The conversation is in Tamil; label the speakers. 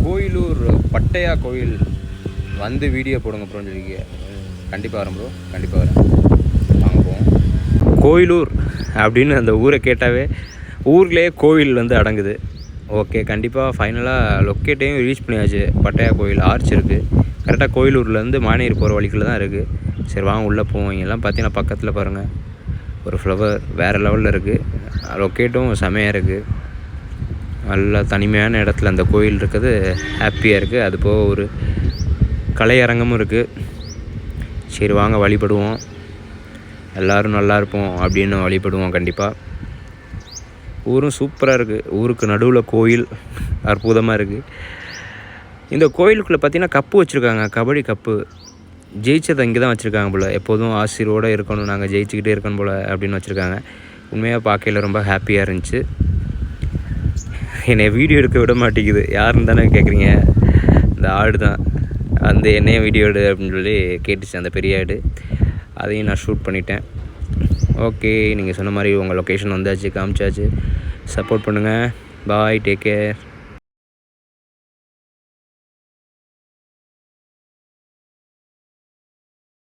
Speaker 1: கோயிலூர் பட்டையா கோயில் வந்து வீடியோ போடுங்க ப்ரோன்னு சொல்லி கண்டிப்பாக வரேன் ப்ரோ, கண்டிப்பாக வரேன். வாங்க போவோம். கோயிலூர் அப்படின்னு அந்த ஊரை கேட்டாவே ஊர்லேயே கோவில் வந்து அடங்குது. ஓகே, கண்டிப்பாக ஃபைனலாக லொக்கேட்டையும் ரீச் பண்ணியாச்சு. பட்டையா கோயில் ஆர்ச் இருக்குது. கரெக்டாக கோயிலூர்லேருந்து மானேரி போகிற வழிக்குள்ள தான் இருக்குது. சரி வாங்க உள்ளே போவோம். இங்கெல்லாம் பார்த்தீங்கன்னா பக்கத்தில் பாருங்கள் ஒரு ஃப்ளவர் வேறு லெவலில் இருக்குது. லொக்கேட்டும் செமையாக இருக்குது. நல்லா தனிமையான இடத்துல அந்த கோயில் இருக்குது, ஹாப்பியாக இருக்குது. அது போக ஒரு கலையரங்கமும் இருக்குது. சரி வாங்க வழிபடுவோம், எல்லோரும் நல்லா இருப்போம் அப்படின்னு வழிபடுவோம். கண்டிப்பாக ஊரும் சூப்பராக இருக்குது. ஊருக்கு நடுவில் கோயில் அற்புதமாக இருக்குது. இந்த கோயிலுக்குள்ளே பார்த்திங்கன்னா கப்பு வச்சுருக்காங்க, கபடி கப்பு. ஜெயிச்சதை இங்கே தான் வச்சுருக்காங்க போல். எப்போதும் ஆசிரோடு இருக்கணும், நாங்கள் ஜெயிச்சுக்கிட்டே இருக்கணும் போல் அப்படின்னு வச்சுருக்காங்க. உண்மையாக பார்க்கையில் ரொம்ப ஹாப்பியாக இருந்துச்சு. என்னை வீடியோ எடுக்க விட மாட்டேங்குது. யாருன்னு தானே கேட்குறீங்க? இந்த ஆடு தான். அந்த என்னைய வீடியோ எடு அப்படின்னு சொல்லி கேட்டுச்சு அந்த பெரிய ஆடு. அதையும் நான் ஷூட் பண்ணிட்டேன். ஓகே, நீங்கள் சொன்ன மாதிரி உங்கள் லொக்கேஷன் வந்தாச்சு, காமிச்சாச்சு. சப்போர்ட் பண்ணுங்கள். பாய், டேக் கேர்.